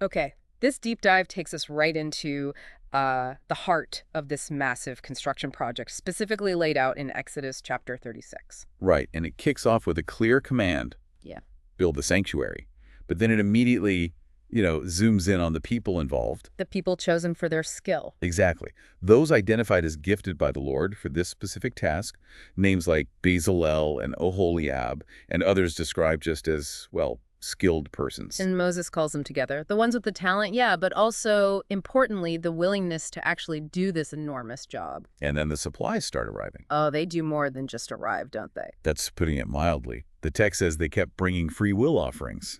Okay, this deep dive takes us right into the heart of this massive construction project, specifically laid out in Exodus chapter 36. Right, and it kicks off with a clear command, Yeah. build the sanctuary. But then it immediately, zooms in on the people involved. The people chosen for their skill. Exactly. Those identified as gifted by the Lord for this specific task, names like Bezalel and Oholiab, and others described just as, well, skilled persons. And Moses calls them together. The ones with the talent, yeah, but also, importantly, the willingness to actually do this enormous job. And then the supplies start arriving. Oh, they do more than just arrive, don't they? That's putting it mildly. The text says they kept bringing free will offerings,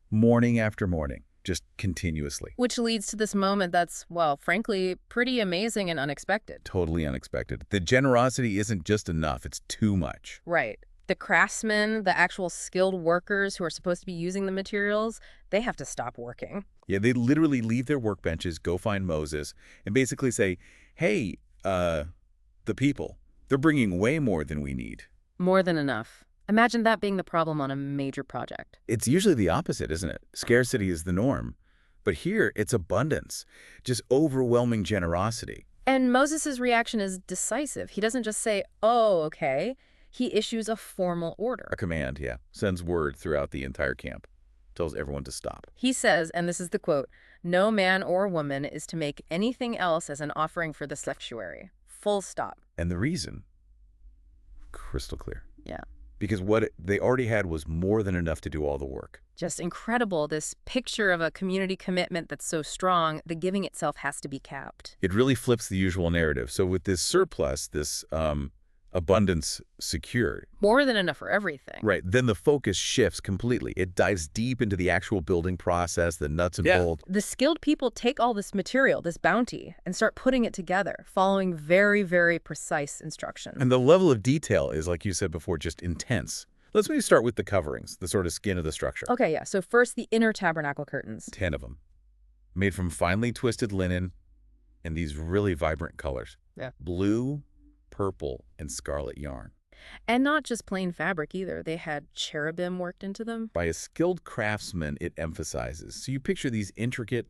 morning after morning, just continuously. Which leads to this moment that's, well, frankly, pretty amazing and unexpected. Totally unexpected. The generosity isn't just enough, it's too much. Right. The craftsmen, the actual skilled workers who are supposed to be using the materials, they have to stop working. Yeah, they literally leave their workbenches, go find Moses, and basically say, hey, the people, they're bringing way more than we need. More than enough. Imagine that being the problem on a major project. It's usually the opposite, isn't it? Scarcity is the norm. But here, it's abundance, just overwhelming generosity. And Moses' reaction is decisive. He doesn't just say, oh, okay. He issues a formal order. A command, yeah. Sends word throughout the entire camp. Tells everyone to stop. He says, and this is the quote, "No man or woman is to make anything else as an offering for the sanctuary." Full stop. And the reason? Crystal clear. Yeah. Because what they already had was more than enough to do all the work. Just incredible, this picture of a community commitment that's so strong, the giving itself has to be capped. It really flips the usual narrative. So with this surplus, this abundance secured. More than enough for everything. Right. Then the focus shifts completely. It dives deep into the actual building process, the nuts and bolts. The skilled people take all this material, this bounty, and start putting it together, following very, very precise instructions. And the level of detail is, like you said before, just intense. Let's maybe start with the coverings, the sort of skin of the structure. Okay, yeah. So first, the inner tabernacle curtains. 10 of them. Made from finely twisted linen and these really vibrant colors. Yeah. Blue, purple, and scarlet yarn. And not just plain fabric either. They had cherubim worked into them. By a skilled craftsman, it emphasizes. So you picture these intricate,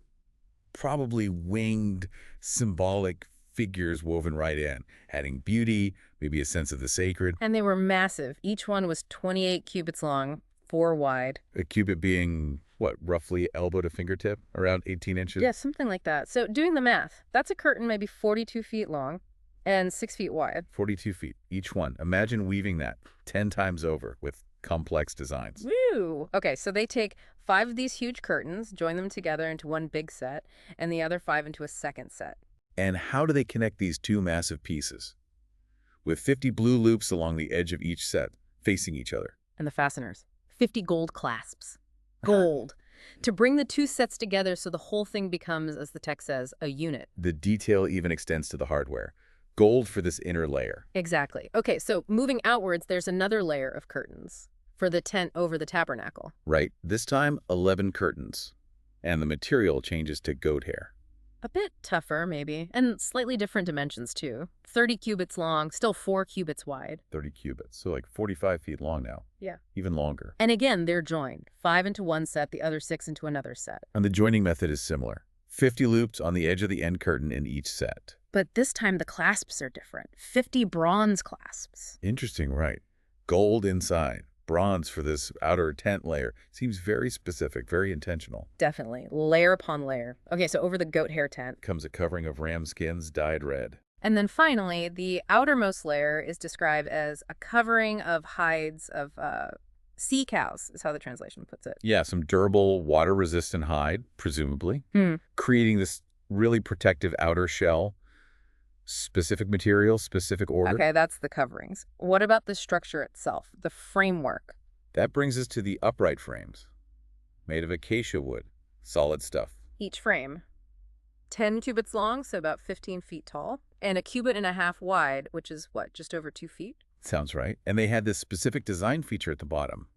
probably winged, symbolic figures woven right in, adding beauty, maybe a sense of the sacred. And they were massive. Each one was 28 cubits long, 4 wide. A cubit being, what, roughly elbow to fingertip, around 18 inches? Yeah, something like that. So doing the math, that's a curtain maybe 42 feet long and 6 feet wide. 42 feet, each one. Imagine weaving that 10 times over with complex designs. Woo! Okay, so they take 5 of these huge curtains, join them together into one big set, and the other 5 into a second set. And how do they connect these two massive pieces? With 50 blue loops along the edge of each set, facing each other. And the fasteners. 50 gold clasps. Gold. To bring the two sets together so the whole thing becomes, as the text says, a unit. The detail even extends to the hardware. Gold for this inner layer. Exactly. Okay, so moving outwards, there's another layer of curtains for the tent over the tabernacle. Right. This time, 11 curtains. And the material changes to goat hair. A bit tougher, maybe, and slightly different dimensions, too. 30 cubits long, still 4 cubits wide. 30 cubits, so like 45 feet long now. Yeah. Even longer. And again, they're joined. 5 into one set, the other 6 into another set. And the joining method is similar. 50 loops on the edge of the end curtain in each set. But this time the clasps are different. 50 bronze clasps. Interesting, right. Gold inside. Bronze for this outer tent layer. Seems very specific, very intentional. Definitely. Layer upon layer. Okay, so over the goat hair tent comes a covering of ram skins dyed red. And then finally, the outermost layer is described as a covering of hides of sea cows, is how the translation puts it. Yeah, some durable, water-resistant hide, presumably, creating this really protective outer shell. Specific material, specific order. Okay, that's the coverings. What about the structure itself, the framework? That brings us to the upright frames, made of acacia wood, solid stuff. Each frame, 10 cubits long, so about 15 feet tall, and a cubit and a half wide, which is what, just over 2 feet? Sounds right. And they had this specific design feature at the bottom.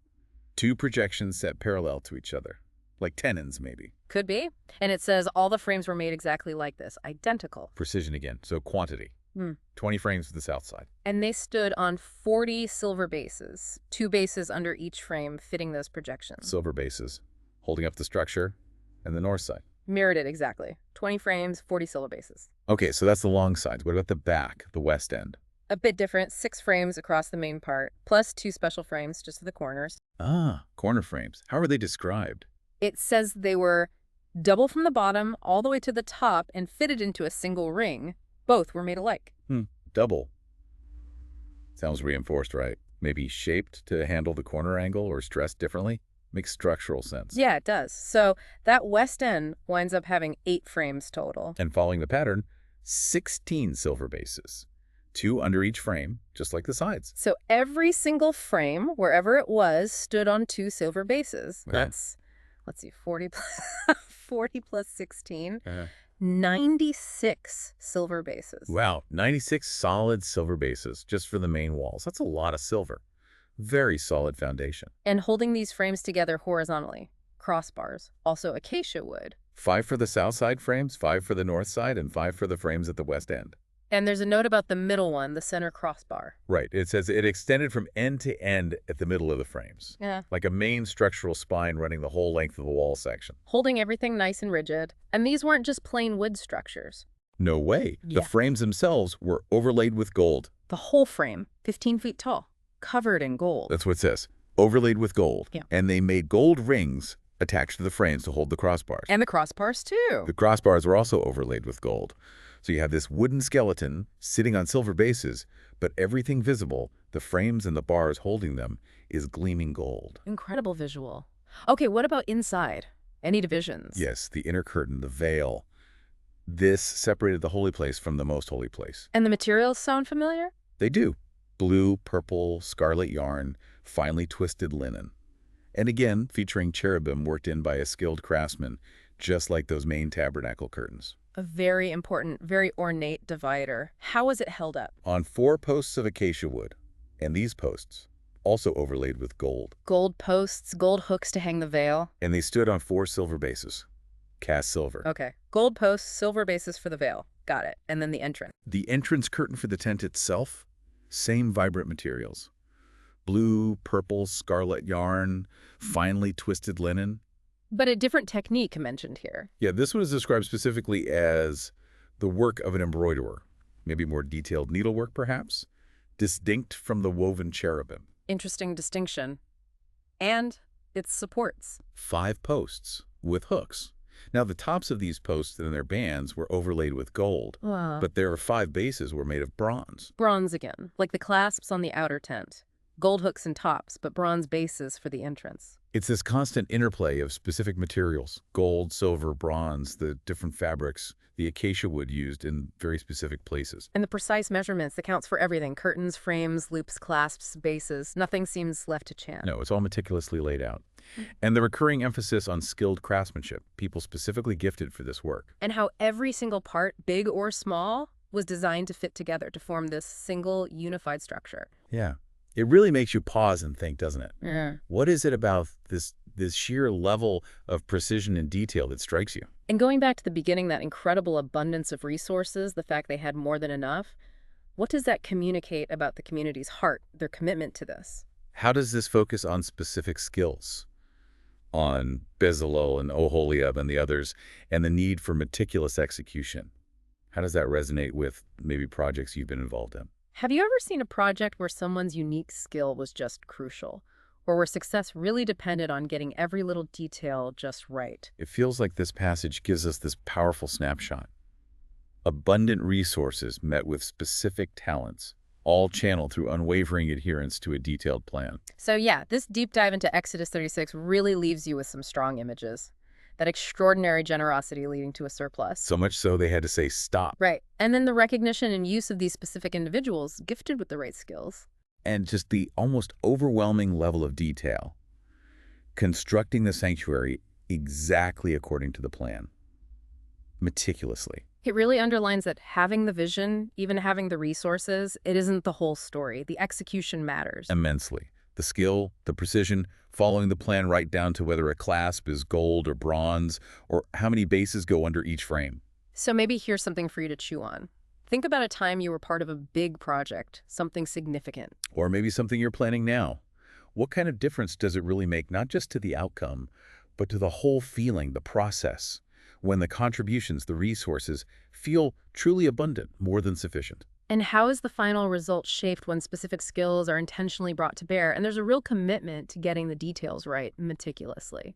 2 projections set parallel to each other. Like tenons, maybe. Could be. And it says all the frames were made exactly like this, identical. Precision again, so quantity. 20 frames for the south side. And they stood on 40 silver bases, 2 bases under each frame fitting those projections. Silver bases, holding up the structure and the north side. Mirrored it exactly. 20 frames, 40 silver bases. Okay, so that's the long sides. What about the back, the west end? A bit different, 6 frames across the main part, plus 2 special frames just for the corners. Ah, corner frames. How are they described? It says they were double from the bottom all the way to the top and fitted into a single ring. Both were made alike. Double. Sounds reinforced, right? Maybe shaped to handle the corner angle or stressed differently? Makes structural sense. Yeah, it does. So that west end winds up having 8 frames total. And following the pattern, 16 silver bases. 2 under each frame, just like the sides. So every single frame, wherever it was, stood on 2 silver bases. Okay. That's, let's see, 40 40 plus 16, Uh-huh. 96 silver bases. Wow, 96 solid silver bases just for the main walls. That's a lot of silver. Very solid foundation. And holding these frames together horizontally, crossbars, also acacia wood. 5 for the south side frames, 5 for the north side, and 5 for the frames at the west end. And there's a note about the middle one, the center crossbar. Right. It says it extended from end to end at the middle of the frames, Yeah. like a main structural spine running the whole length of the wall section. Holding everything nice and rigid. And these weren't just plain wood structures. No way. Yeah. The frames themselves were overlaid with gold. The whole frame, 15 feet tall, covered in gold. That's what it says. Overlaid with gold. Yeah. And they made gold rings attached to the frames to hold the crossbars. And the crossbars, too. The crossbars were also overlaid with gold. So you have this wooden skeleton sitting on silver bases, but everything visible, the frames and the bars holding them, is gleaming gold. Incredible visual. Okay, what about inside? Any divisions? Yes, the inner curtain, the veil. This separated the holy place from the most holy place. And the materials sound familiar? They do. Blue, purple, scarlet yarn, finely twisted linen. And again, featuring cherubim worked in by a skilled craftsman, just like those main tabernacle curtains. A very important, very ornate divider. How was it held up? On 4 posts of acacia wood, and these posts, also overlaid with gold. Gold posts, gold hooks to hang the veil. And they stood on 4 silver bases, cast silver. Okay. Gold posts, silver bases for the veil. Got it. And then the entrance. The entrance curtain for the tent itself, same vibrant materials. Blue, purple, scarlet yarn, finely twisted linen. But a different technique mentioned here. Yeah, this one is described specifically as the work of an embroiderer, maybe more detailed needlework perhaps, distinct from the woven cherubim. Interesting distinction. And its supports. 5 posts with hooks. Now, the tops of these posts and their bands were overlaid with gold, but there are 5 bases were made of bronze. Bronze again, like the clasps on the outer tent. Gold hooks and tops, but bronze bases for the entrance. It's this constant interplay of specific materials, gold, silver, bronze, the different fabrics, the acacia wood used in very specific places. And the precise measurements that counts for everything. Curtains, frames, loops, clasps, bases. Nothing seems left to chance. No, it's all meticulously laid out. And the recurring emphasis on skilled craftsmanship, people specifically gifted for this work. And how every single part, big or small, was designed to fit together to form this single, unified structure. Yeah. It really makes you pause and think, doesn't it? Yeah. What is it about this sheer level of precision and detail that strikes you? And going back to the beginning, that incredible abundance of resources, the fact they had more than enough, what does that communicate about the community's heart, their commitment to this? How does this focus on specific skills? On Bezalel and Oholiab and the others, and the need for meticulous execution? How does that resonate with maybe projects you've been involved in? Have you ever seen a project where someone's unique skill was just crucial, or where success really depended on getting every little detail just right? It feels like this passage gives us this powerful snapshot. Abundant resources met with specific talents, all channeled through unwavering adherence to a detailed plan. So yeah, this deep dive into Exodus 36 really leaves you with some strong images. That extraordinary generosity leading to a surplus. So much so they had to say stop. Right. And then the recognition and use of these specific individuals gifted with the right skills. And just the almost overwhelming level of detail. Constructing the sanctuary exactly according to the plan. Meticulously. It really underlines that having the vision, even having the resources, it isn't the whole story. The execution matters. Immensely. The skill, the precision, following the plan right down to whether a clasp is gold or bronze, or how many bases go under each frame. So maybe here's something for you to chew on. Think about a time you were part of a big project, something significant. Or maybe something you're planning now. What kind of difference does it really make, not just to the outcome, but to the whole feeling, the process, when the contributions, the resources, feel truly abundant, more than sufficient. And how is the final result shaped when specific skills are intentionally brought to bear and there's a real commitment to getting the details right meticulously?